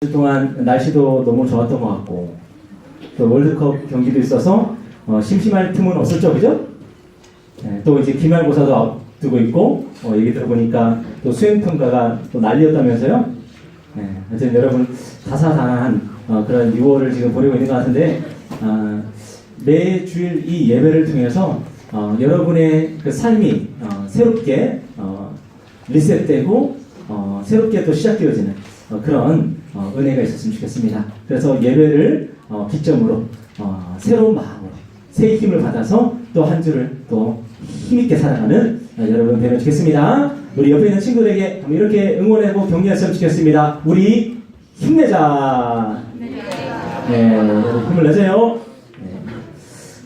동안 날씨도 너무 좋았던 것 같고 또 월드컵 경기도 있어서 심심할 틈은 없었죠, 그죠? 네, 또 이제 기말고사도 앞두고 있고 얘기 들어보니까 또 수행평가가 또 난리였다면서요? 네, 하여튼 여러분 다사다난한 그런 6월을 지금 보내고 있는 것 같은데 매 주일 이 예배를 통해서 여러분의 그 삶이 새롭게 리셋되고 새롭게 또 시작되어지는 그런 은혜가 있었으면 좋겠습니다. 그래서 예배를 기점으로 새로운 마음으로 새 힘을 받아서 또 한 주를 또 힘있게 살아가는 여러분 되면 좋겠습니다. 우리 옆에 있는 친구들에게 이렇게 응원하고 격려했으면 좋겠습니다. 우리 힘내자. 네, 힘을 내세요. 네.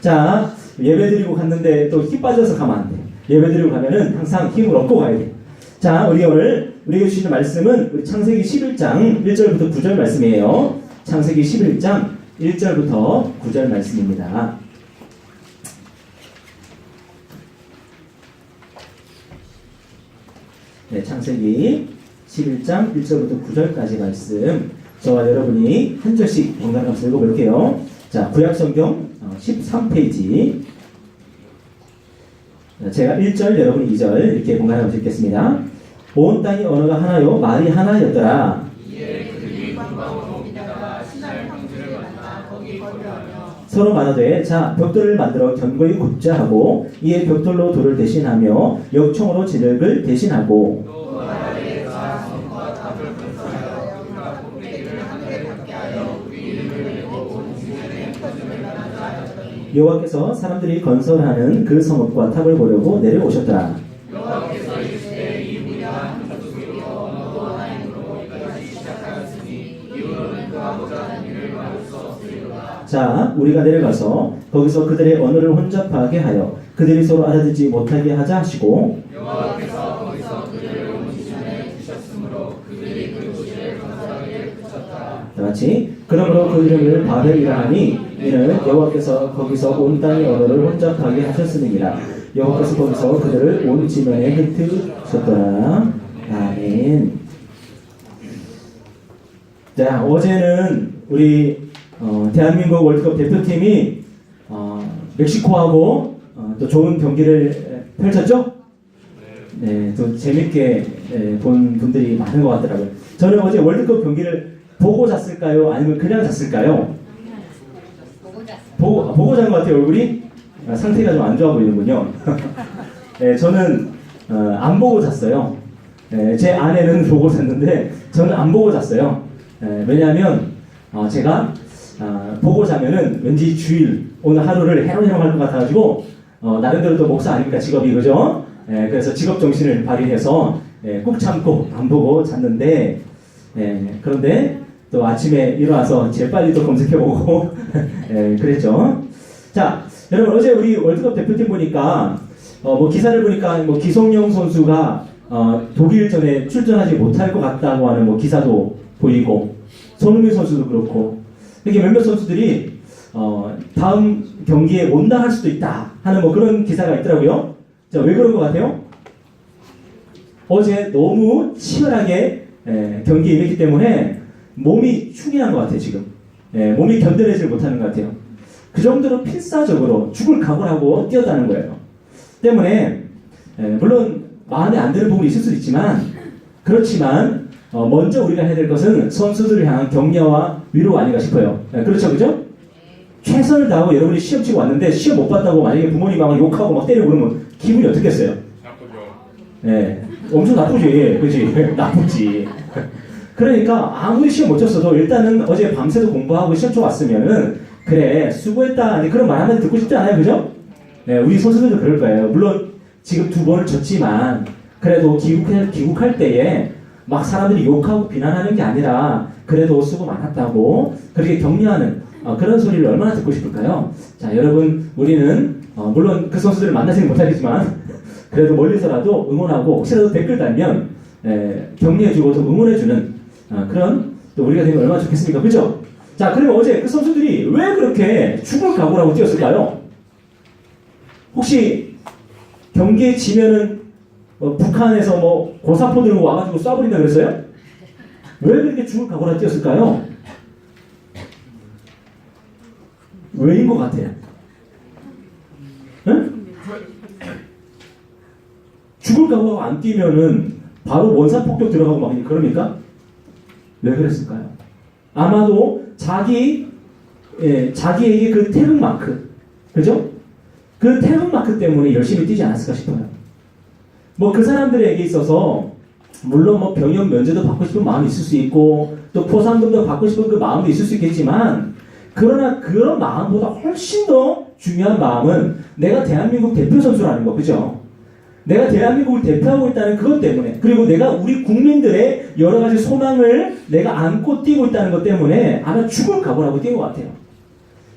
자, 예배 드리고 갔는데 또 힘 빠져서 가면 안 돼. 예배 드리고 가면은 항상 힘을 얻고 가야 돼. 자, 우리 오늘 우리에게 주시는 말씀은 우리 창세기 11장 1절부터 9절 말씀이에요. 창세기 11장 1절부터 9절 말씀입니다. 네, 창세기 11장 1절부터 9절까지 말씀 저와 여러분이 한 절씩 번갈아가면서 읽어볼게요. 자, 구약성경 13페이지 제가 1절 여러분이 2절 이렇게 번갈아가면서 읽겠습니다. 온 땅의 언어가 하나요 말이 하나였더라. 서로 말하되 자 벽돌을 만들어 견고히 굽자 하고 이에 벽돌로 돌을 대신하며 역청으로 진흙을 대신하고 여호와께서 사람들이 건설하는 그 성읍과 탑을 보려고 내려오셨더라. 자, 우리가 내려가서 거기서 그들의 언어를 혼잡하게 하여 그들이 서로 알아듣지 못하게 하자 하시고 여호와께서 거기서 그들을 온 지면에 두셨으므로 그들이 그 도시를 건설하기를 그쳤다. 다 같이 그러므로 그 이름을 바벨이라 하니 이는 여호와께서 거기서 온 땅의 언어를 혼잡하게 하셨음이니라. 여호와께서 거기서 그들을 온 지면에 흩으셨더라. 아멘. 자, 어제는 우리 대한민국 월드컵 대표팀이 멕시코하고 또 좋은 경기를 펼쳤죠? 네, 또 재밌게 본 분들이 많은 것 같더라고요. 저는 어제 월드컵 경기를 보고 잤을까요? 아니면 그냥 잤을까요? 보고 잔 것 같아요, 얼굴이? 상태가 좀 안 좋아 보이는군요. 네, 저는 안 보고 잤어요. 네, 제 아내는 보고 잤는데 저는 안 보고 잤어요. 왜냐하면 제가 보고 자면은 왠지 주일 오늘 하루를 해롱해롱 할 것 같아가지고 나름대로 또 목사 아닙니까 직업이 그죠? 그래서 직업 정신을 발휘해서 꾹 참고 안 보고 잤는데 그런데 또 아침에 일어나서 재빨리 또 검색해보고 그랬죠. 자, 여러분 어제 우리 월드컵 대표팀 보니까 뭐 기사를 보니까 뭐 기성용 선수가 독일전에 출전하지 못할 것 같다고 하는 뭐 기사도 보이고 손흥민 선수도 그렇고 이렇게 몇몇 선수들이 다음 경기에 못 나갈 수도 있다 하는 뭐 그런 기사가 있더라고요. 자, 왜 그런 것 같아요? 어제 너무 치열하게 경기에 임했기 때문에 몸이 충이한 것 같아요. 지금 몸이 견뎌내지 못하는 것 같아요. 그 정도로 필사적으로 죽을 각오를 하고 뛰었다는 거예요. 때문에 물론 마음에 안 드는 부분이 있을 수도 있지만 그렇지만 먼저 우리가 해야 될 것은 선수들을 향한 격려와 위로가 아닌가 싶어요. 그렇죠, 그죠? 최선을 다하고 여러분이 시험 치고 왔는데 시험 못 봤다고 만약에 부모님하고 욕하고 막 때리고 그러면 기분이 어떻겠어요? 나쁘죠. 네, 엄청 나쁘지, 그지? 나쁘지. 그러니까 아무리 시험 못 쳤어도 일단은 어제 밤새도 공부하고 시험 쳐 왔으면은 그래 수고했다 그런 말 한마디 듣고 싶지 않아요, 그죠? 네, 우리 선수들도 그럴 거예요. 물론 지금 2번을 졌지만 그래도 귀국할 때에 막 사람들이 욕하고 비난하는 게 아니라 그래도 수고 많았다고 그렇게 격려하는 그런 소리를 얼마나 듣고 싶을까요? 자, 여러분 우리는 물론 그 선수들을 만나지는 못하겠지만 그래도 멀리서라도 응원하고 혹시라도 댓글 달면 격려해주고 또 응원해주는 그런 또 우리가 되면 얼마나 좋겠습니까? 그죠? 자, 그러면 어제 그 선수들이 왜 그렇게 죽을 각오를 하고 뛰었을까요? 혹시 경기에 지면은 북한에서 뭐 고사포 들고 와가지고 쏴버린다 그랬어요? 왜 그렇게 죽을 각오라 뛰었을까요? 왜인 것 같아요? 응? 죽을 각오가 안 뛰면은 바로 원산폭격 들어가고 막 그럽니까? 왜 그랬을까요? 아마도 자기에게 그 태극마크, 그죠? 그 태극마크 때문에 열심히 뛰지 않았을까 싶어요. 뭐 그 사람들에게 있어서 물론 뭐 병역 면제도 받고 싶은 마음이 있을 수 있고 또 포상금도 받고 싶은 그 마음도 있을 수 있겠지만 그러나 그런 마음보다 훨씬 더 중요한 마음은 내가 대한민국 대표 선수라는 거, 그죠? 내가 대한민국을 대표하고 있다는 그것 때문에 그리고 내가 우리 국민들의 여러 가지 소망을 내가 안고 뛰고 있다는 것 때문에 아마 죽을 각오라고 뛴 것 같아요.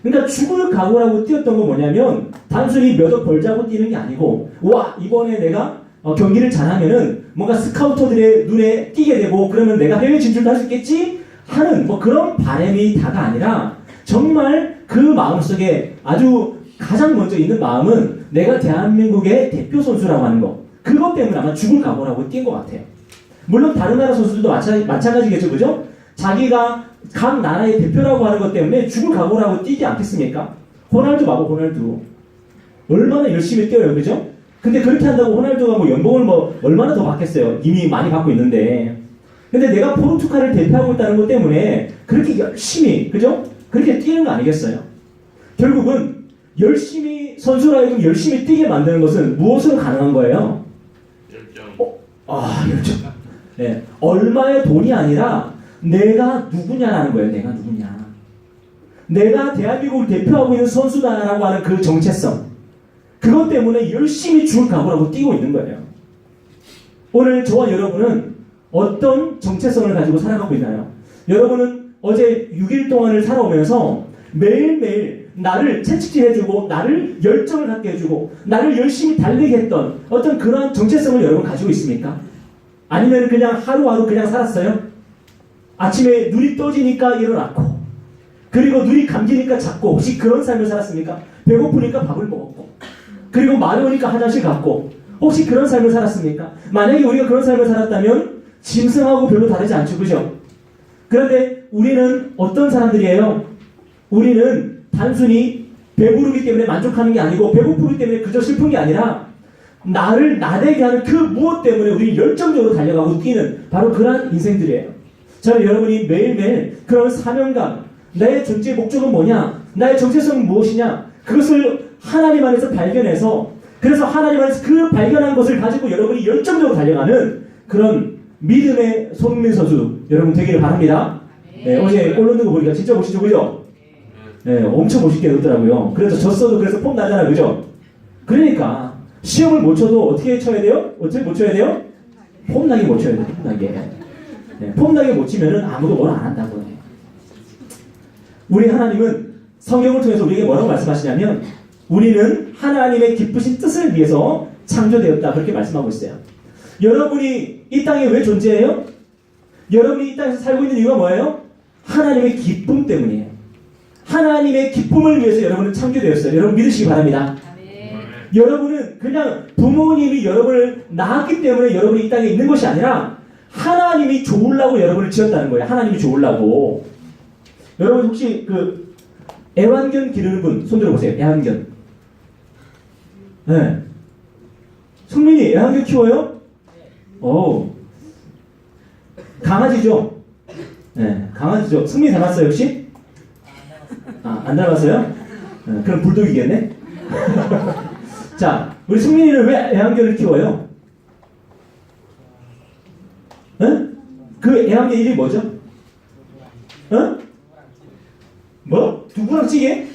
그러니까 죽을 각오라고 뛰었던 건 뭐냐면 단순히 몇 억 벌자고 뛰는 게 아니고 와 이번에 내가 경기를 잘하면은 뭔가 스카우터들의 눈에 띄게 되고 그러면 내가 해외 진출도 할 수 있겠지 하는 뭐 그런 바람이 다가 아니라 정말 그 마음속에 아주 가장 먼저 있는 마음은 내가 대한민국의 대표 선수라고 하는 거 그것 때문에 아마 죽을 각오라고 뛴 것 같아요. 물론 다른 나라 선수들도 마찬가지겠죠, 그죠? 자기가 각 나라의 대표라고 하는 것 때문에 죽을 각오라고 뛰지 않겠습니까? 호날두 봐봐, 호날두 얼마나 열심히 뛰어요, 그죠? 근데 그렇게 한다고 호날두가 뭐 연봉을 뭐 얼마나 더 받겠어요? 이미 많이 받고 있는데. 근데 내가 포르투갈을 대표하고 있다는 것 때문에 그렇게 열심히, 그죠? 그렇게 뛰는 거 아니겠어요? 결국은 열심히 선수라 하여금 열심히 뛰게 만드는 것은 무엇으로 가능한 거예요? 열정. 열정. 네. 얼마의 돈이 아니라 내가 누구냐라는 거예요. 내가 누구냐. 내가 대한민국을 대표하고 있는 선수다라고 하는 그 정체성. 그것 때문에 열심히 죽을 각오라고 뛰고 있는 거예요. 오늘 저와 여러분은 어떤 정체성을 가지고 살아가고 있나요? 여러분은 어제 6일 동안을 살아오면서 매일매일 나를 채찍질해주고 나를 열정을 갖게 해주고 나를 열심히 달리게 했던 어떤 그러한 정체성을 여러분 가지고 있습니까? 아니면 그냥 하루하루 그냥 살았어요? 아침에 눈이 떠지니까 일어났고 그리고 눈이 감기니까 잤고 혹시 그런 삶을 살았습니까? 배고프니까 밥을 먹었고 그리고 마려우니까 화장실 갔고 혹시 그런 삶을 살았습니까? 만약에 우리가 그런 삶을 살았다면 짐승하고 별로 다르지 않죠, 그죠? 그런데 우리는 어떤 사람들이에요? 우리는 단순히 배부르기 때문에 만족하는 게 아니고 배고프기 때문에 그저 슬픈 게 아니라 나를 나대게 하는 그 무엇 때문에 우리는 열정적으로 달려가고 뛰는 바로 그러한 인생들이에요. 저는 여러분이 매일매일 그런 사명감, 나의 존재의 목적은 뭐냐, 나의 정체성은 무엇이냐, 그것을 하나님 안에서 발견해서 그래서 하나님 안에서 그 발견한 것을 가지고 여러분이 열정적으로 달려가는 그런 믿음의 손흥민 선수 여러분 되기를 바랍니다. 네, 어제 골 넣는 거 보니까 진짜 멋있죠, 그죠? 네, 엄청 멋있게 넣더라고요. 그래서 졌어도 그래서 폼 나잖아요, 그죠? 그러니까 시험을 못 쳐도 어떻게 쳐야 돼요? 어떻게 못 쳐야 돼요? 폼나게 못 쳐야 돼요, 폼나게. 네, 폼나게 못 치면은 아무도 뭘 안 한다고. 우리 하나님은 성경을 통해서 우리에게 뭐라고 말씀하시냐면 우리는 하나님의 기쁘신 뜻을 위해서 창조되었다 그렇게 말씀하고 있어요. 여러분이 이 땅에 왜 존재해요? 여러분이 이 땅에서 살고 있는 이유가 뭐예요? 하나님의 기쁨 때문이에요. 하나님의 기쁨을 위해서 여러분은 창조되었어요. 여러분 믿으시기 바랍니다. 여러분은 그냥 부모님이 여러분을 낳았기 때문에 여러분이 이 땅에 있는 것이 아니라 하나님이 좋으려고 여러분을 지었다는 거예요. 하나님이 좋으려고. 여러분 혹시 그 애완견 기르는 분 손 들어보세요. 애완견. 네. 성민이 애완견 키워요? 오. 강아지죠? 네, 강아지죠. 성민이 닮았어요 혹시? 안 닮았어요? 네, 그럼 불독이겠네? 자, 우리 승민이는 왜 애완견을 키워요? 응? 그 애완견 이름이 뭐죠? 응? 뭐? 두부랑 찌개?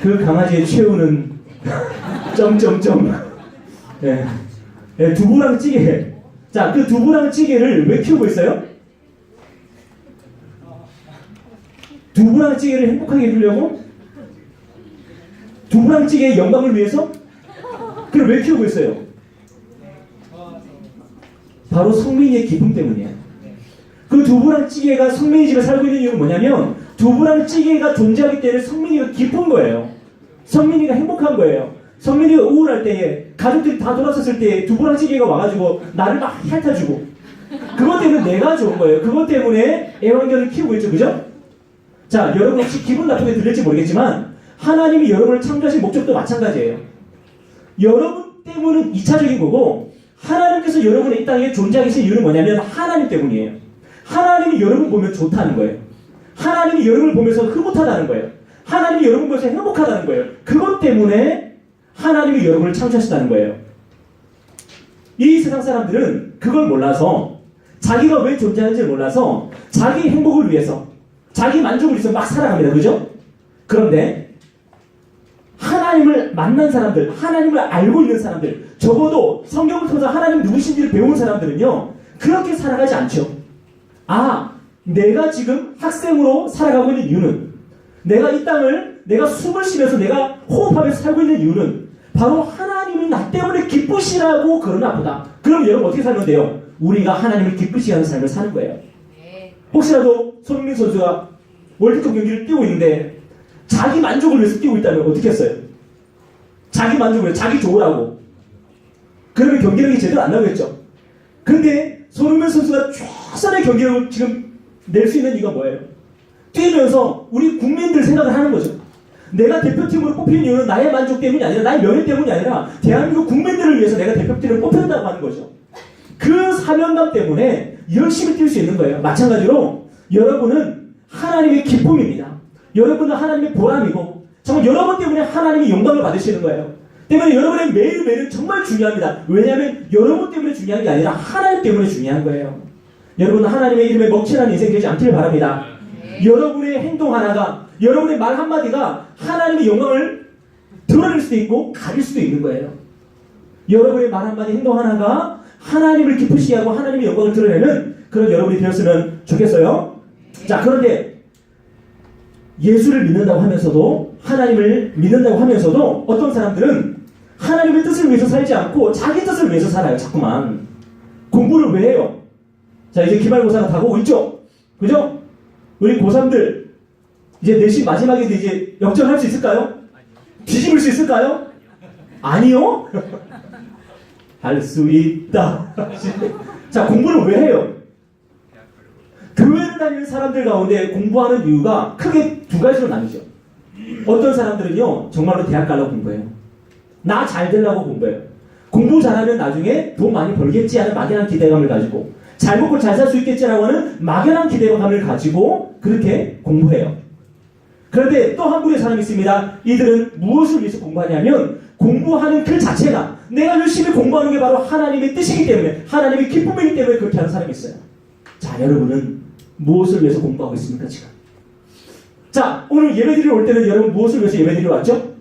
그 강아지의 최후는 점점점. 네. 네, 두부랑 찌개. 자, 그 두부랑 찌개를 왜 키우고 있어요? 두부랑 찌개를 행복하게 해주려고? 두부랑 찌개의 영광을 위해서? 그럼 왜 키우고 있어요? 바로 성민이의 기쁨 때문이에요. 그 두부랑 찌개가 성민이 집에 살고 있는 이유는 뭐냐면 두부랑 찌개가 존재하기 때문에 성민이가 기쁜 거예요. 성민이가 행복한 거예요. 성민이가 우울할 때에 가족들이 다 돌아섰을 때 두부랑찌개가 와가지고 나를 막 핥아주고 그것 때문에 내가 좋은 거예요. 그것 때문에 애완견을 키우고 있죠. 그죠? 자, 여러분 혹시 기분 나쁘게 들릴지 모르겠지만 하나님이 여러분을 창조하신 목적도 마찬가지예요. 여러분 때문은 2차적인 거고 하나님께서 여러분의 이 땅에 존재하게 하신 이유는 뭐냐면 하나님 때문이에요. 하나님이 여러분 보면 좋다는 거예요. 하나님이 여러분을 보면서 흐뭇하다는 거예요. 하나님이 여러분 보면서 행복하다는 거예요. 그것 때문에 하나님이 여러분을 창조하셨다는 거예요. 이 세상 사람들은 그걸 몰라서 자기가 왜 존재하는지를 몰라서 자기 행복을 위해서 자기 만족을 위해서 막 살아갑니다. 그죠? 그런데 하나님을 만난 사람들, 하나님을 알고 있는 사람들, 적어도 성경을 통해서 하나님 누구신지를 배운 사람들은요 그렇게 살아가지 않죠. 아, 내가 지금 학생으로 살아가고 있는 이유는 내가 이 땅을 내가 숨을 쉬면서 내가 호흡하면서 살고 있는 이유는 바로 하나님이 나 때문에 기쁘시라고 그러나 보다. 그럼 여러분 어떻게 살면 돼요? 우리가 하나님을 기쁘시게 하는 삶을 사는 거예요. 혹시라도 손흥민 선수가 월드컵 경기를 뛰고 있는데 자기 만족을 위해서 뛰고 있다면 어떻게 했어요? 자기 만족을 위해서 자기 좋으라고. 그러면 경기력이 제대로 안 나오겠죠. 근데 손흥민 선수가 최선의 경기력을 지금 낼 수 있는 이유가 뭐예요? 뛰면서 우리 국민들 생각을 하는 거죠. 내가 대표팀으로 뽑힌 이유는 나의 만족 때문이 아니라 나의 명예 때문이 아니라 대한민국 국민들을 위해서 내가 대표팀을 뽑혔다고 하는 거죠. 그 사명감 때문에 열심히 뛸 수 있는 거예요. 마찬가지로 여러분은 하나님의 기쁨입니다. 여러분은 하나님의 보람이고 정말 여러분 때문에 하나님이 영광을 받으시는 거예요. 때문에 여러분의 매일매일은 정말 중요합니다. 왜냐하면 여러분 때문에 중요한 게 아니라 하나님 때문에 중요한 거예요. 여러분은 하나님의 이름에 먹칠하는 인생 되지 않기를 바랍니다. 여러분의 행동 하나가 여러분의 말 한마디가 하나님의 영광을 드러낼 수도 있고 가릴 수도 있는 거예요. 여러분의 말 한마디 행동 하나가 하나님을 기쁘시게 하고 하나님의 영광을 드러내는 그런 여러분이 되었으면 좋겠어요. 자, 그런데 예수를 믿는다고 하면서도 하나님을 믿는다고 하면서도 어떤 사람들은 하나님의 뜻을 위해서 살지 않고 자기 뜻을 위해서 살아요. 자꾸만 공부를 왜 해요? 자, 이제 기말고사가 다가오고 있죠. 그죠? 우리 고3들 이제 내신 마지막인데 이제 역전할 수 있을까요? 뒤집을 수 있을까요? 아니요? 할 수 있다. 자, 공부를 왜 해요? 교회를 다니는 사람들 가운데 공부하는 이유가 크게 두 가지로 나뉘죠. 어떤 사람들은요 정말로 대학 가려고 공부해요. 나 잘 되려고 공부해요. 공부 잘하면 나중에 돈 많이 벌겠지 하는 막연한 기대감을 가지고 잘 먹고 잘 살 수 있겠지라고 하는 막연한 기대감을 가지고 그렇게 공부해요. 그런데 또 한 부류의 사람이 있습니다. 이들은 무엇을 위해서 공부하냐면 공부하는 그 자체가 내가 열심히 공부하는 게 바로 하나님의 뜻이기 때문에 하나님의 기쁨이기 때문에 그렇게 하는 사람이 있어요. 자, 여러분은 무엇을 위해서 공부하고 있습니까 지금? 자, 오늘 예배드리러 올 때는 여러분 무엇을 위해서 예배드리러 왔죠?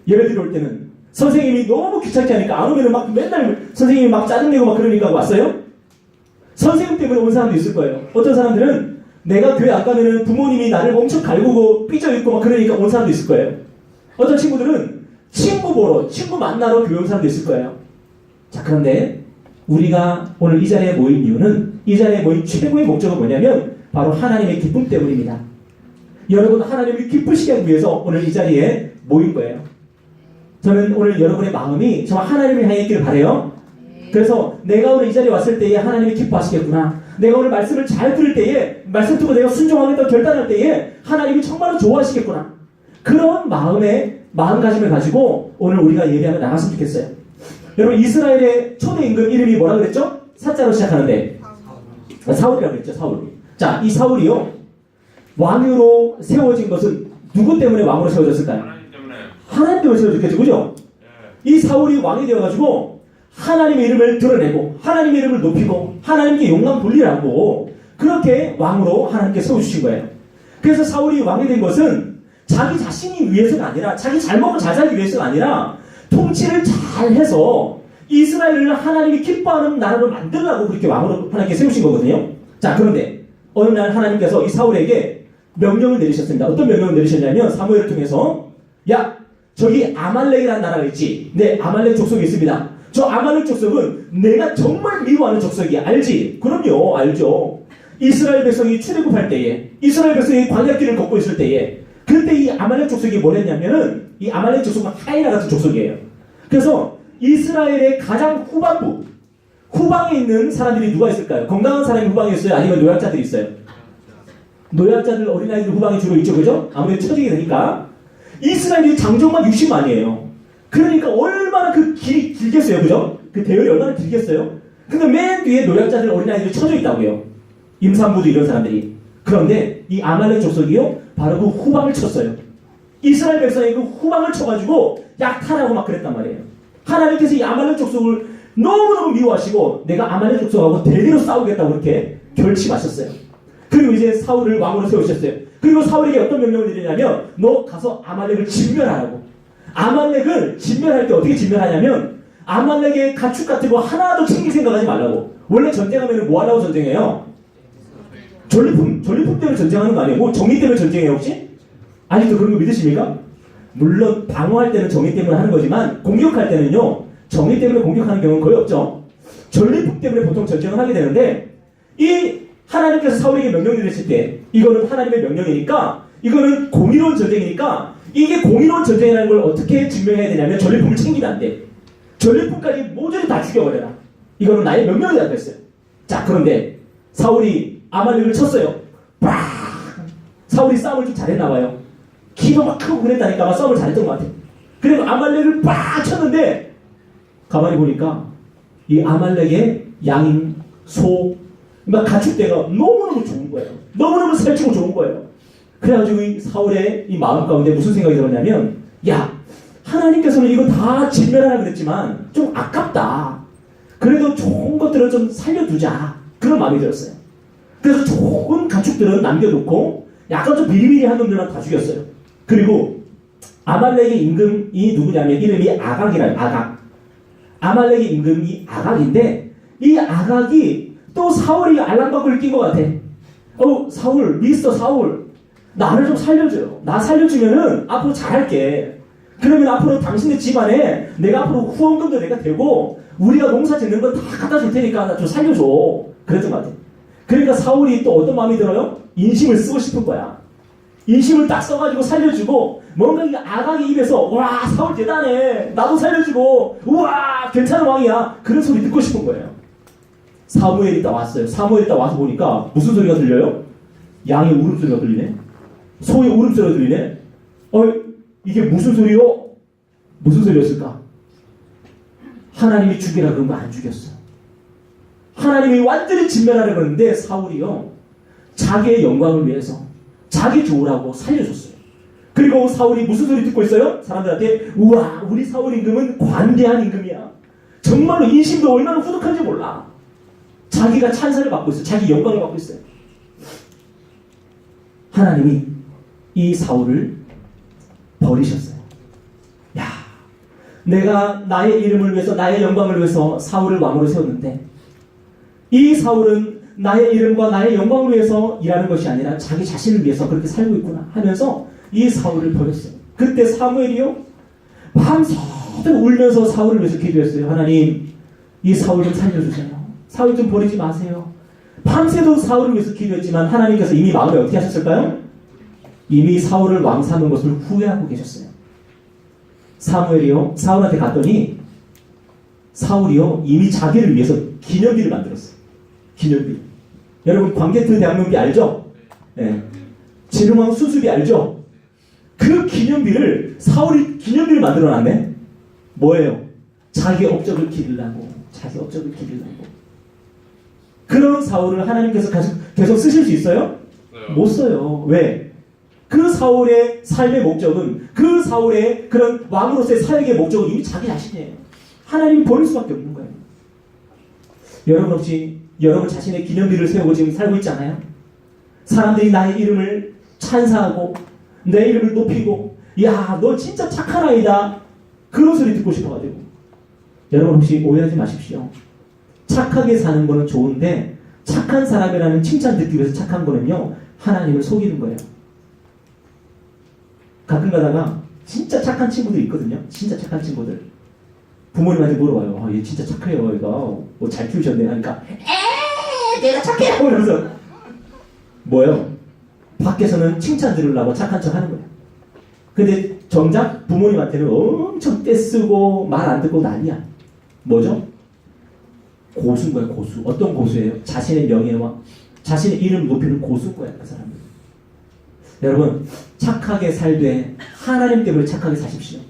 예배드리러 올 때는 선생님이 너무 귀찮게 하니까 안 오면 막 맨날 선생님이 막 짜증내고 막 그러니까 왔어요? 선생님 때문에 온 사람도 있을 거예요. 어떤 사람들은 내가 교회 안 가면은 부모님이 나를 엄청 갈구고 삐져있고 막 그러니까 온 사람도 있을 거예요. 어떤 친구들은 친구 보러, 친구 만나러 교회 온 사람도 있을 거예요. 자, 그런데 우리가 오늘 이 자리에 모인 이유는 이 자리에 모인 최고의 목적은 뭐냐면 바로 하나님의 기쁨 때문입니다. 여러분 하나님을 기쁘시게 하기 위해서 오늘 이 자리에 모인 거예요. 저는 오늘 여러분의 마음이 정말 하나님을 향해 있기를 바라요. 그래서 내가 오늘 이 자리에 왔을 때에 하나님이 기뻐하시겠구나. 내가 오늘 말씀을 잘 들을 때에 말씀 듣고 내가 순종하겠다고 결단할 때에 하나님이 정말로 좋아하시겠구나. 그런 마음가짐을 가지고 오늘 우리가 예배하며 나갔으면 좋겠어요. 여러분 이스라엘의 초대 임금 이름이 뭐라 그랬죠? 사자로 시작하는데 사울이라고 그랬죠. 사울. 자, 이 사울이요 왕으로 세워진 것은 누구 때문에 왕으로 세워졌을까요? 하나님 때문에 세워졌겠죠. 그죠? 이 사울이 왕이 되어가지고 하나님의 이름을 드러내고 하나님의 이름을 높이고 하나님께 영광 돌리라고 그렇게 왕으로 하나님께 세워주신 거예요. 그래서 사울이 왕이 된 것은 자기 자신이 위해서가 아니라 자기 잘 먹고 잘 살기 위해서가 아니라 통치를 잘 해서 이스라엘을 하나님이 기뻐하는 나라로 만들라고 그렇게 왕으로 하나님께 세우신 거거든요. 자, 그런데 어느 날 하나님께서 이 사울에게 명령을 내리셨습니다. 어떤 명령을 내리셨냐면 사무엘을 통해서 야, 저기 아말렉이라는 나라가 있지. 네, 아말렉 족속이 있습니다. 저 아말렉 족속은 내가 정말 미워하는 족속이야. 알지? 그럼요, 알죠. 이스라엘 백성이 출애굽할 때에 이스라엘 백성이 광야길을 걷고 있을 때에 그때 이 아말렉 족속이 뭘 했냐면은 이 아말렉 족속은 하이나 같은 족속이에요. 그래서 이스라엘의 가장 후반부, 후방에 있는 사람들이 누가 있을까요? 건강한 사람이 후방에 있어요? 아니면 노약자들이 있어요? 노약자들, 어린아이들 후방에 주로 있죠, 그죠? 아무래도 처지게 되니까. 이스라엘이 장정만 60만이에요. 그러니까 얼마나 그 길이 길겠어요, 그죠? 그 대열이 얼마나 길겠어요? 근데 맨 뒤에 노약자들, 어린아이들이 쳐져 있다고요. 임산부도 이런 사람들이. 그런데 이 아말렉 족속이요, 바로 그 후방을 쳤어요. 이스라엘 백성이 그 후방을 쳐가지고 약탈하고 막 그랬단 말이에요. 하나님께서 이 아말렉 족속을 너무너무 미워하시고 내가 아말렉 족속하고 대대로 싸우겠다고 그렇게 결심하셨어요. 그리고 이제 사울을 왕으로 세우셨어요. 그리고 사울에게 어떤 명령을 내리냐면 너 가서 아말렉을 진멸하라고. 아말렉을 진멸할 때 어떻게 진멸하냐면 아말렉의 가축 같은 거 하나도 챙길 생각하지 말라고. 원래 전쟁하면 뭐 하려고 전쟁해요? 전리품 때문에 전쟁하는 거 아니에요? 뭐 정의 때문에 전쟁해요 혹시? 아직도 그런 거 믿으십니까? 물론 방어할 때는 정의 때문에 하는 거지만 공격할 때는요 정의 때문에 공격하는 경우는 거의 없죠. 전리품 때문에 보통 전쟁을 하게 되는데 이 하나님께서 사울에게 명령을 내리실 때 이거는 하나님의 명령이니까 이거는 공의로운 전쟁이니까 이게 공의로운 전쟁이라는 걸 어떻게 증명해야 되냐면 전리품을 챙기면 안 돼. 전리품까지 모조리 다 죽여버려라. 이거는 나의 명령이라고 했어요. 자 그런데 사울이 아말렉을 쳤어요. 빡! 사울이 싸움을 좀 잘했나 봐요. 키도 막 크고 그랬다니까 아마 싸움을 잘했던 것 같아요. 그리고 아말렉을 빡 쳤는데 가만히 보니까 이 아말렉의 양, 소, 막 가축대가 너무너무 좋은 거예요. 너무너무 살찌고 좋은 거예요. 그래가지고 이 사울의 이 마음 가운데 무슨 생각이 들었냐면 야 하나님께서는 이거 다 진멸하라 그랬지만 좀 아깝다. 그래도 좋은 것들은 좀 살려두자. 그런 마음이 들었어요. 그래서 좋은 가축들은 남겨놓고 약간 좀 비리비리한 놈들만 다 죽였어요. 그리고 아말렉의 임금이 누구냐면 이름이 아각이라요. 아각. 아말렉의 임금이 아각인데 이 아각이 또 사울이 알랑방구를 낀 것 같아. 사울, 미스터 사울 나를 좀 살려줘요. 나 살려주면은 앞으로 잘할게. 그러면 앞으로 당신의 집안에 내가 앞으로 후원금도 내가 되고 우리가 농사 짓는 거 다 갖다 줄 테니까 나 좀 살려줘. 그랬던 것 같아. 그러니까 사울이 또 어떤 마음이 들어요? 인심을 쓰고 싶은 거야. 인심을 딱 써가지고 살려주고 뭔가 이 아각의 입에서 와 사울 대단해. 나도 살려주고 우와 괜찮은 왕이야. 그런 소리 듣고 싶은 거예요. 사무엘이 딱 왔어요. 사무엘이 딱 와서 보니까 무슨 소리가 들려요? 양의 울음소리가 들리네. 소의 울음소리가 들리네. 이게 무슨 소리요? 무슨 소리였을까? 하나님이 죽이라 그런 거 안 죽였어. 하나님이 완전히 진멸하려고 그러는데 사울이요 자기의 영광을 위해서 자기 좋으라고 살려줬어요. 그리고 사울이 무슨 소리 듣고 있어요? 사람들한테 우와 우리 사울 임금은 관대한 임금이야. 정말로 인심도 얼마나 후덕한지 몰라. 자기가 찬사를 받고 있어요. 자기 영광을 받고 있어요. 하나님이 이 사울을 버리셨어요. 야, 내가 나의 이름을 위해서 나의 영광을 위해서 사울을 왕으로 세웠는데 이 사울은 나의 이름과 나의 영광을 위해서 일하는 것이 아니라 자기 자신을 위해서 그렇게 살고 있구나 하면서 이 사울을 버렸어요. 그때 사무엘이요 밤새도록 울면서 사울을 위해서 기도했어요. 하나님 이 사울 좀 살려주세요. 사울 좀 버리지 마세요. 밤새도록 사울을 위해서 기도했지만 하나님께서 이미 마음에 어떻게 하셨을까요? 이미 사울을 왕 삼은 것을 후회하고 계셨어요. 사무엘이요 사울한테 갔더니 사울이요 이미 자기를 위해서 기념비를 만들었어요. 기념비. 여러분 광개토 대학명비 알죠? 네. 진흥왕 수습이 알죠? 그 기념비를 사울이 기념비를 만들어놨네. 뭐예요? 자기 업적을 기리려고. 자기 업적을 기리려고. 그런 사울을 하나님께서 계속 쓰실 수 있어요? 못 써요. 왜? 그 사울의 삶의 목적은 그 사울의 그런 왕으로서의 사역의 목적은 이미 자기 자신이에요. 하나님이 버릴 수밖에 없는 거예요. 여러분 혹시 여러분 자신의 기념비를 세우고 지금 살고 있지 않아요? 사람들이 나의 이름을 찬사하고 내 이름을 높이고 야 너 진짜 착한 아이다 그런 소리 듣고 싶어가지고 여러분 혹시 오해하지 마십시오. 착하게 사는 거는 좋은데 착한 사람이라는 칭찬 듣기 위해서 착한 거는요 하나님을 속이는 거예요. 가끔 가다가 진짜 착한 친구들 있거든요. 진짜 착한 친구들 부모님한테 물어봐요. 얘 진짜 착해요. 얘가 뭐 잘 키우셨네 하니까 내가 착해요 이러면서 뭐예요? 밖에서는 칭찬 들으려고 착한 척 하는 거예요. 근데 정작 부모님한테는 엄청 떼쓰고 말 안 듣고 난리야. 뭐죠? 고수인 거예요, 고수. 어떤 고수예요? 자신의 명예와 자신의 이름 높이는 고수인 거예요, 그 사람은. 여러분, 착하게 살되 하나님 때문에 착하게 사십시오.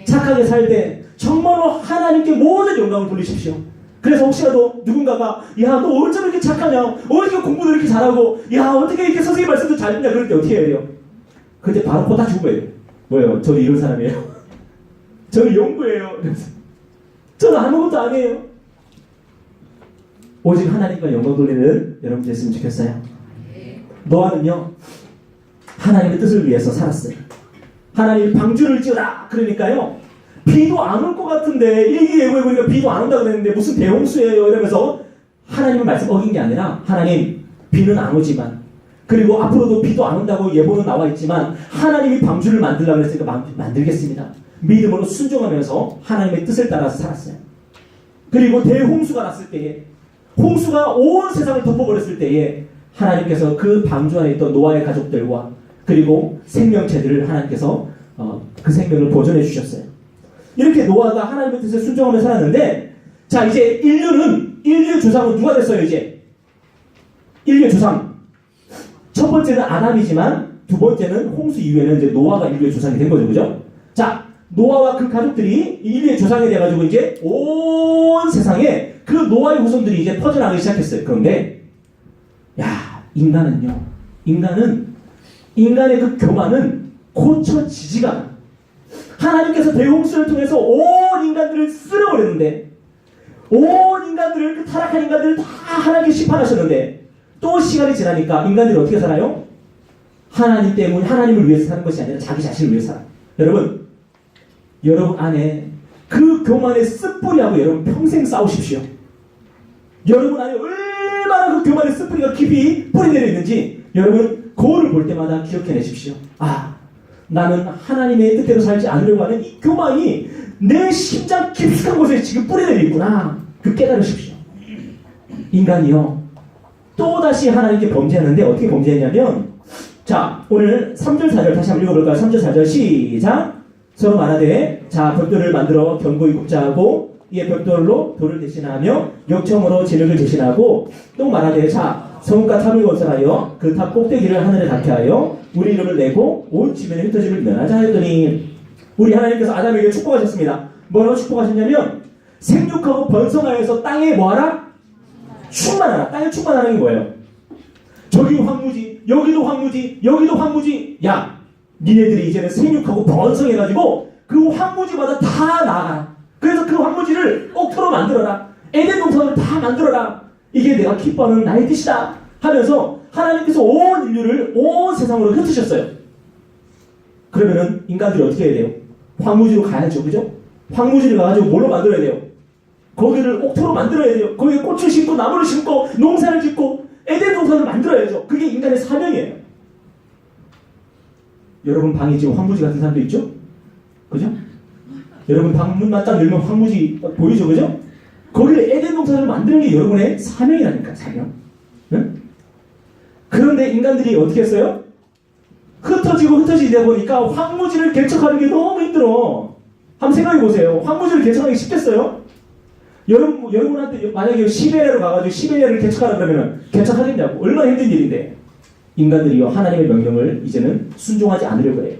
착하게 살되 정말로 하나님께 모든 영광을 돌리십시오. 그래서 혹시라도 누군가가 야, 너 어쩜 이렇게 착하냐? 어떻게 공부도 이렇게 잘하고 야, 어떻게 이렇게 선생님 말씀도 잘 듣냐? 그럴 때 어떻게 해야 돼요? 그때 바로 포다 주고 거예요. 뭐예요? 저는 이런 사람이에요. 저는 연구예요. 저는 아무것도 아니에요. 오직 하나님과 영광 돌리는 여러분 됐으면 좋겠어요. 노아는요, 하나님의 뜻을 위해서 살았어요. 하나님이 방주를 지으라 그러니까요, 비도 안 올 것 같은데 일기예보에 보니까 비도 안 온다 그랬는데 무슨 대홍수예요 이러면서 하나님의 말씀 어긴 게 아니라, 하나님 비는 안 오지만, 그리고 앞으로도 비도 안 온다고 예보는 나와 있지만 하나님이 방주를 만들라고 했으니까 만들겠습니다. 믿음으로 순종하면서 하나님의 뜻을 따라서 살았어요. 그리고 대홍수가 났을 때에, 홍수가 온 세상을 덮어버렸을 때에 하나님께서 그 방주 안에 있던 노아의 가족들과 그리고 생명체들을 하나님께서 그 생명을 보존해 주셨어요. 이렇게 노아가 하나님의 뜻에 순종하며 살았는데, 자, 이제 인류의 조상은 누가 됐어요? 이제 인류의 조상, 첫 번째는 아담이지만 두 번째는 홍수 이후에는 이제 노아가 인류의 조상이 된 거죠, 그죠? 자, 노아와 그 가족들이 인류의 조상이 돼가지고 이제 온 세상에 그 노아의 후손들이 이제 퍼져나가기 시작했어요. 그런데 야, 인간의 그 교만은 고쳐지지가 않아. 하나님께서 대홍수를 통해서 온 인간들을 쓸어버렸는데, 온 인간들을, 그 타락한 인간들을 다 하나님께 심판하셨는데, 또 시간이 지나니까 인간들이 어떻게 살아요? 하나님 때문에, 하나님을 위해서 사는 것이 아니라 자기 자신을 위해서 살아요. 여러분 안에 그 교만의 쓴뿌리하고 여러분 평생 싸우십시오. 여러분 안에 얼마나 그 교만의 쓴뿌리가 깊이 뿌리내려 있는지 여러분 거울을 볼 때마다 기억해내십시오. 아, 나는 하나님의 뜻대로 살지 않으려고 하는 이 교만이 내 심장 깊숙한 곳에 지금 뿌리내려 있구나. 그 깨달으십시오. 인간이요, 또다시 하나님께 범죄하는데 어떻게 범죄했냐면, 자, 오늘 3절 4절 다시 한번 읽어볼까요? 3절 4절 시작. 서로 말하되, 자, 벽돌을 만들어 견고히 굽자하고 이에 벽돌로 돌을 대신하며 역청으로 진흙을 대신하고, 또 말하되, 자, 성과 탑을 건설하여 그 탑 꼭대기를 하늘에 닿게 하여 우리 이름을 내고 온 지면에 흩어짐을 면하자 하였더니, 우리 하나님께서 아담에게 축복하셨습니다. 뭐라고 축복하셨냐면, 생육하고 번성하여서 땅에 뭐하라? 충만하라. 땅에 충만하는 게 뭐예요? 저기 황무지, 여기도 황무지, 여기도 황무지. 야, 니네들이 이제는 생육하고 번성해가지고 그 황무지마다 다 나아가라. 그래서 그 황무지를 옥토로 만들어라. 에덴 동산을 다 만들어라. 이게 내가 기뻐하는 나의 뜻이다 하면서 하나님께서 온 인류를 온 세상으로 흩으셨어요. 그러면은 인간들이 어떻게 해야 돼요? 황무지로 가야죠, 그죠? 황무지를 가가지고 뭘로 만들어야 돼요? 거기를 옥토로 만들어야 돼요. 거기에 꽃을 심고 나무를 심고 농사를 짓고 에덴 동산을 만들어야죠. 그게 인간의 사명이에요. 여러분 방에 지금 황무지 같은 사람도 있죠? 그죠? 여러분 방문만 딱 열면 황무지 보이죠, 그죠? 거기를 에덴 동산을 만드는 게 여러분의 사명이라니까, 사명. 응? 그런데 인간들이 어떻게 했어요? 흩어지다 보니까 황무지를 개척하는 게 너무 힘들어. 한번 생각해 보세요. 황무지를 개척하기 쉽겠어요? 여러분한테 만약에 시베리아로 가가지고 시베리아를 개척하라 그러면 개척하겠냐고. 얼마나 힘든 일인데. 인간들이요, 하나님의 명령을 이제는 순종하지 않으려고 해요.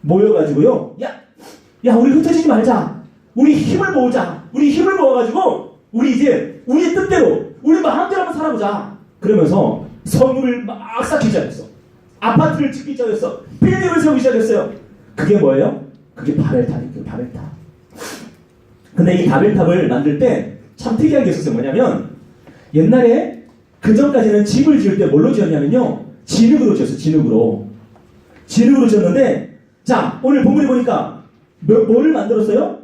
모여가지고요, 야, 우리 흩어지지 말자. 우리 힘을 모으자. 우리 힘을 모아가지고, 우리 이제, 우리의 뜻대로, 우리 마음대로 한번 살아보자. 그러면서 성읍을 막 쌓기 시작했어. 아파트를 짓기 시작했어. 빌딩을 세우기 시작했어요. 그게 뭐예요? 그게 바벨탑이에요, 바벨탑. 근데 이 바벨탑을 만들 때 참 특이한 게 있었어요. 뭐냐면, 옛날에 그 전까지는 집을 지을 때 뭘로 지었냐면요, 진흙으로 지었어요. 진흙으로 지었는데, 자, 오늘 본문에 보니까 뭐를 만들었어요?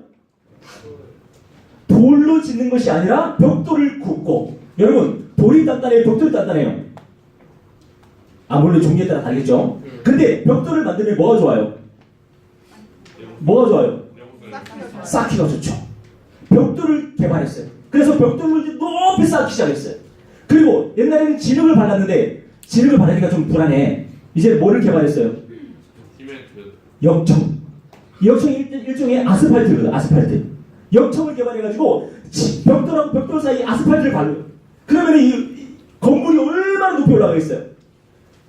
돌로 짓는 것이 아니라 벽돌을 굽고. 여러분, 돌이 단단해요, 벽돌이 단단해요? 아, 물론 종류에 따라 다르겠죠. 근데 벽돌을 만들면 뭐가 좋아요? 뭐가 좋아요? 쌓기가 좋죠. 벽돌을 개발했어요. 그래서 벽돌로 이제 높이 쌓기 시작했어요. 그리고 옛날에는 진흙을 발랐는데 진흙을 바르니까 좀 불안해. 이제 뭐를 개발했어요? 역청. 역청이 일종의 아스팔트거든, 아스팔트. 역청을 개발해가지고 벽돌하고 벽돌 사이 아스팔트를 발라요. 그러면 이 건물이 얼마나 높이 올라가 있어요.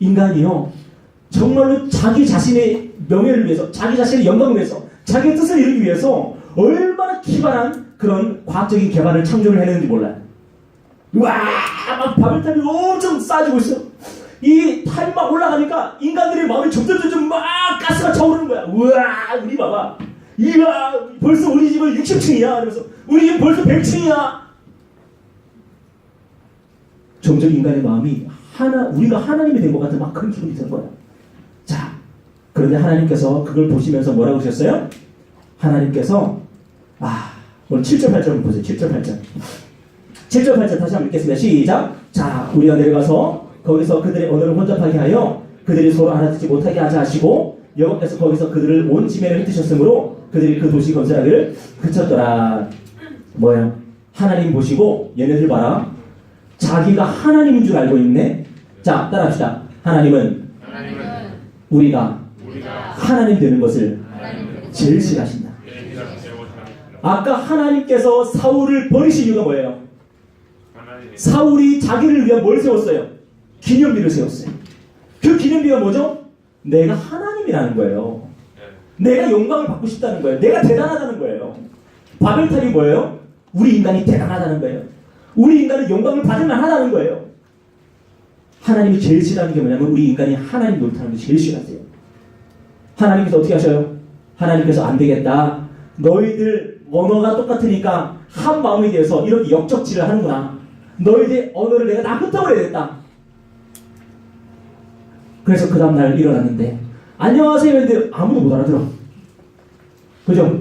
인간이요, 정말로 자기 자신의 명예를 위해서, 자기 자신의 영광을 위해서, 자기의 뜻을 이루기 위해서 얼마나 기발한 그런 과학적인 개발을 창조를 해내는지 몰라요. 와, 막 바벨탑이 엄청 쌓아지고 있어. 이 탑이 막 올라가니까 인간들의 마음이 점점 막 가스가 차오르는 거야. 우와, 우리 봐봐. 이야, 벌써 우리 집은 60층이야. 이러면서 우리 집 벌써 100층이야. 점점 인간의 마음이 우리가 하나님이 된 것 같은 막 그런 기분이 드는 거야. 자, 그런데 하나님께서 그걸 보시면서 뭐라고 하셨어요? 하나님께서 오늘 7절 8절 보세요. 7절 8절. 7절 8절 다시 한번 읽겠습니다. 시작. 자, 우리가 내려가서 거기서 그들의 언어를 혼잡하게 하여 그들이 서로 알아듣지 못하게 하자 하시고, 여호와께서 거기서 그들을 온 지면에 흩으셨으므로 그들이 그 도시 건설하기를 그쳤더라. 뭐예요? 하나님 보시고 얘네들 봐라. 자기가 하나님인 줄 알고 있네. 자, 따라합시다. 하나님은 우리가 하나님 되는 것을 제일 싫어하신다. 아까 하나님께서 사울을 버리신 이유가 뭐예요? 사울이 자기를 위한 뭘 세웠어요? 기념비를 세웠어요. 그 기념비가 뭐죠? 내가 하나님이라는 거예요. 내가 영광을 받고 싶다는 거예요. 내가 대단하다는 거예요. 바벨탑이 뭐예요? 우리 인간이 대단하다는 거예요. 우리 인간은 영광을 받을 만하다는 거예요. 하나님이 제일 싫어하는 게 뭐냐면 우리 인간이 하나님 노릇하는 게 제일 싫어하세요. 하나님께서 어떻게 하셔요? 하나님께서 안 되겠다. 너희들 언어가 똑같으니까 한 마음이 돼서 이렇게 역적질을 하는구나. 너희들 언어를 내가 다 흩어버려야겠다. 그래서 그 다음날 일어났는데 안녕하세요 했는데 아무도 못 알아들어. 그죠?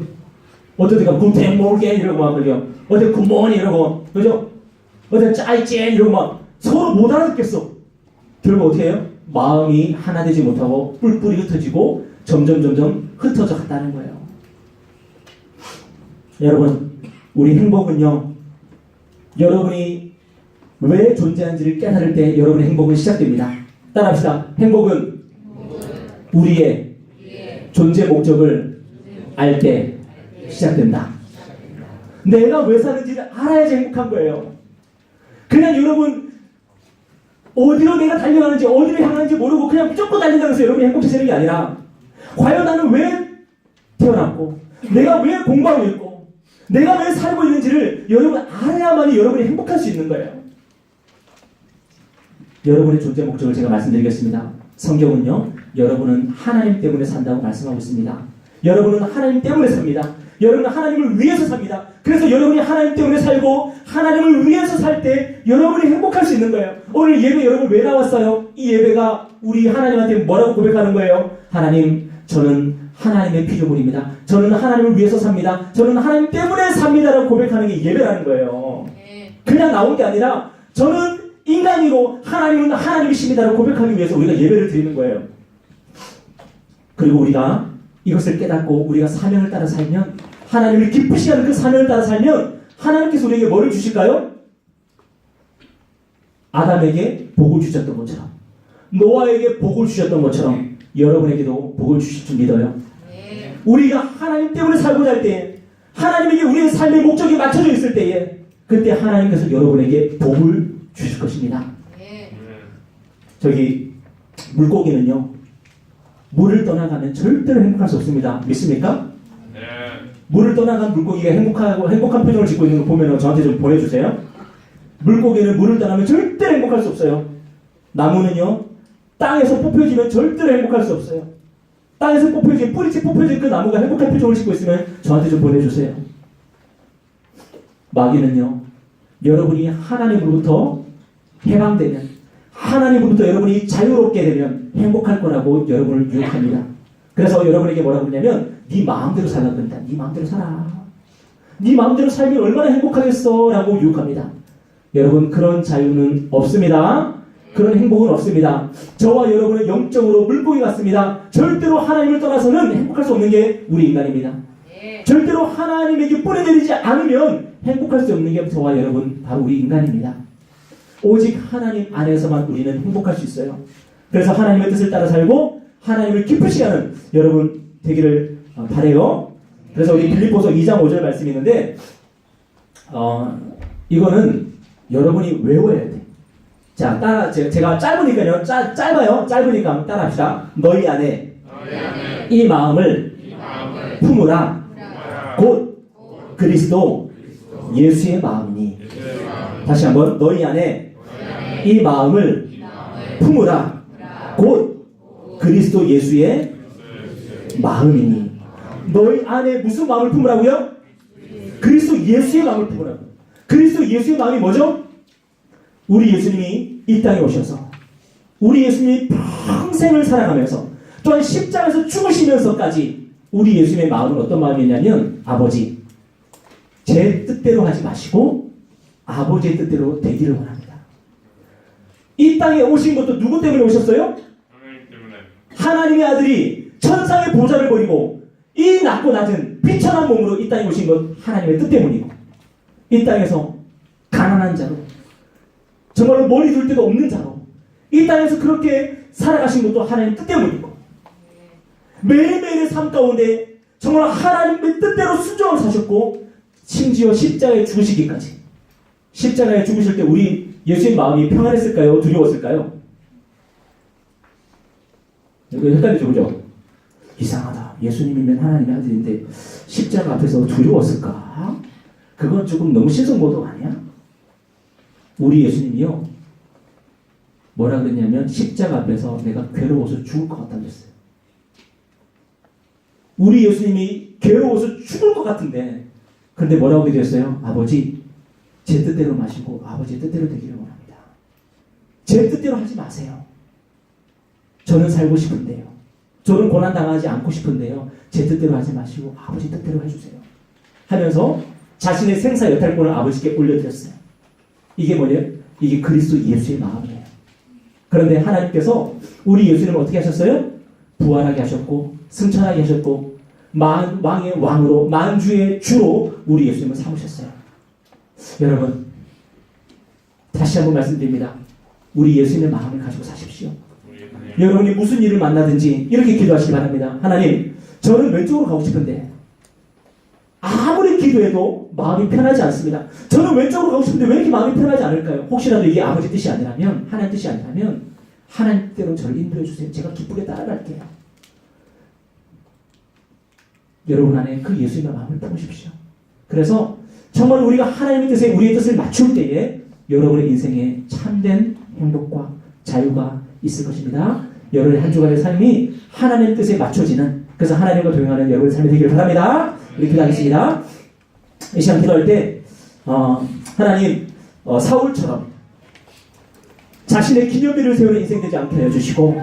어떤 데가 굿텐 모르겐 이러고 막 그러죠. 어떤 굿모닝 이러고, 그죠? 어떤 짜이젠 이러고 막 서로 못 알아듣겠어. 결국 어떻게 해요? 마음이 하나 되지 못하고 뿔뿔이 흩어지고 점점 흩어져 갔다는 거예요. 여러분, 우리 행복은요, 여러분이 왜 존재하는지를 깨달을 때 여러분의 행복은 시작됩니다. 따라합시다. 행복은 우리의 존재 목적을 알 때 시작된다. 내가 왜 사는지를 알아야지 행복한 거예요. 그냥 여러분 어디로 내가 달려가는지 어디로 향하는지 모르고 그냥 무조건 달린다고 해서 여러분이 행복해지는 게 아니라, 과연 나는 왜 태어났고 내가 왜 공부하고 있고 내가 왜 살고 있는지를 여러분 알아야만이 여러분이 행복할 수 있는 거예요. 여러분의 존재 목적을 제가 말씀드리겠습니다. 성경은요, 여러분은 하나님 때문에 산다고 말씀하고 있습니다. 여러분은 하나님 때문에 삽니다. 여러분은 하나님을 위해서 삽니다. 그래서 여러분이 하나님 때문에 살고 하나님을 위해서 살 때 여러분이 행복할 수 있는 거예요. 오늘 예배 여러분 왜 나왔어요? 이 예배가 우리 하나님한테 뭐라고 고백하는 거예요? 하나님, 저는 하나님의 피조물입니다. 저는 하나님을 위해서 삽니다. 저는 하나님 때문에 삽니다라고 고백하는 게 예배라는 거예요. 그냥 나온 게 아니라 저는 인간이고 하나님은 하나님이십니다라고 고백하기 위해서 우리가 예배를 드리는 거예요. 그리고 우리가 이것을 깨닫고 우리가 사명을 따라 살면, 하나님을 기쁘시게 하는 그 사명을 따라 살면 하나님께서 우리에게 뭐를 주실까요? 아담에게 복을 주셨던 것처럼, 노아에게 복을 주셨던 것처럼 여러분에게도 복을 주실 줄 믿어요. 우리가 하나님 때문에 살고자 할 때에, 하나님에게 우리의 삶의 목적이 맞춰져 있을 때에, 그때 하나님께서 여러분에게 복을 주실 것입니다. 저기 물고기는요, 물을 떠나가면 절대로 행복할 수 없습니다. 믿습니까? 네. 물을 떠나간 물고기가 행복한 표정을 짓고 있는 거 보면 저한테 좀 보여주세요. 물고기는 물을 떠나면 절대로 행복할 수 없어요. 나무는요, 땅에서 뽑혀지면 절대로 행복할 수 없어요. 땅에서 뽑혀진, 뿌리째 뽑혀진 그 나무가 행복한 표정을 짓고 있으면 저한테 좀 보내주세요. 마귀는요, 여러분이 하나님으로부터 해방되면, 하나님으로부터 여러분이 자유롭게 되면 행복할 거라고 여러분을 유혹합니다. 그래서 여러분에게 뭐라고 그러냐면, 네 마음대로 살라고 그런다. 네 마음대로 살아. 네 마음대로 살면 얼마나 행복하겠어 라고 유혹합니다. 여러분, 그런 자유는 없습니다. 그런 행복은 없습니다. 저와 여러분은 영적으로 물고기 같습니다. 절대로 하나님을 떠나서는 행복할 수 없는 게 우리 인간입니다. 절대로 하나님에게 뿌려내리지 않으면 행복할 수 없는 게 저와 여러분, 바로 우리 인간입니다. 오직 하나님 안에서만 우리는 행복할 수 있어요. 그래서 하나님의 뜻을 따라 살고 하나님을 기쁘시게 하는 여러분 되기를 바라요. 그래서 우리 빌립보서 2장 5절 말씀이 있는데 이거는 여러분이 외워야 돼. 자, 제가 짧으니까요. 짧아요. 짧으니까 따라합시다. 너희 안에 이 마음을 품으라. 곧 그리스도 예수의 마음이니. 다시 한번 너희 안에 이 마음을 품으라. 곧 그리스도 예수의 마음이니. 너희 안에 무슨 마음을 품으라고요? 그리스도 예수의 마음을 품으라고. 그리스도 예수의 마음이 뭐죠? 우리 예수님이 이 땅에 오셔서 우리 예수님이 평생을 살아가면서 또한 십자가에서 죽으시면서까지 우리 예수님의 마음은 어떤 마음이냐면 아버지 제 뜻대로 하지 마시고 아버지의 뜻대로 되기를 원합니다. 이 땅에 오신 것도 누구 때문에 오셨어요? 하나님 때문에. 하나님의 아들이 천상의 보좌를 버리고 이 낮고 낮은 비천한 몸으로 이 땅에 오신 것 하나님의 뜻 때문이고 이 땅에서 가난한 자로 정말로 머리 둘 데도 없는 자로 이 땅에서 그렇게 살아가신 것도 하나님 뜻 때문이고 매일매일의 삶 가운데 정말 하나님의 뜻대로 순종을 사셨고 심지어 십자가에 죽으시기까지 십자가에 죽으실 때 우리 예수의 마음이 평안했을까요? 두려웠을까요? 이거 헷갈리죠, 그죠? 이상하다. 예수님이면 하나님의 아들인데 십자가 앞에서 두려웠을까? 그건 조금 너무 신성모독 아니야? 우리 예수님이요 뭐라 그랬냐면 십자가 앞에서 내가 괴로워서 죽을 것 같다고 했어요. 우리 예수님이 괴로워서 죽을 것 같은데 그런데 뭐라고 기도했어요? 아버지 제 뜻대로 마시고 아버지의 뜻대로 되기를 원합니다. 제 뜻대로 하지 마세요. 저는 살고 싶은데요. 저는 고난당하지 않고 싶은데요. 제 뜻대로 하지 마시고 아버지 뜻대로 해주세요. 하면서 자신의 생사 여탈권을 아버지께 올려드렸어요. 이게 뭐예요? 이게 그리스도 예수의 마음이에요. 그런데 하나님께서 우리 예수님을 어떻게 하셨어요? 부활하게 하셨고 승천하게 하셨고 왕의 왕으로 만주의 주로 우리 예수님을 삼으셨어요. 여러분 다시 한번 말씀드립니다. 우리 예수님의 마음을 가지고 사십시오. 여러분이 무슨 일을 만나든지 이렇게 기도하시기 바랍니다. 하나님 저는 왼쪽으로 가고 싶은데 아무리 기도해도 마음이 편하지 않습니다. 저는 왼쪽으로 가고 싶은데 왜 이렇게 마음이 편하지 않을까요? 혹시라도 이게 아버지 뜻이 아니라면 하나님 뜻이 아니라면 하나님 뜻대로 저를 인도해 주세요. 제가 기쁘게 따라갈게요. 여러분 안에 그 예수님의 마음을 품으십시오. 그래서 정말 우리가 하나님의 뜻에 우리의 뜻을 맞출 때에 여러분의 인생에 참된 행복과 자유가 있을 것입니다. 여러분의 한 주간의 삶이 하나님의 뜻에 맞춰지는 그래서 하나님과 동행하는 여러분의 삶이 되기를 바랍니다. 우리 기도하겠습니다. 이 시간 기도할 때 하나님 사울처럼 자신의 기념비를 세우는 인생 되지 않게 해주시고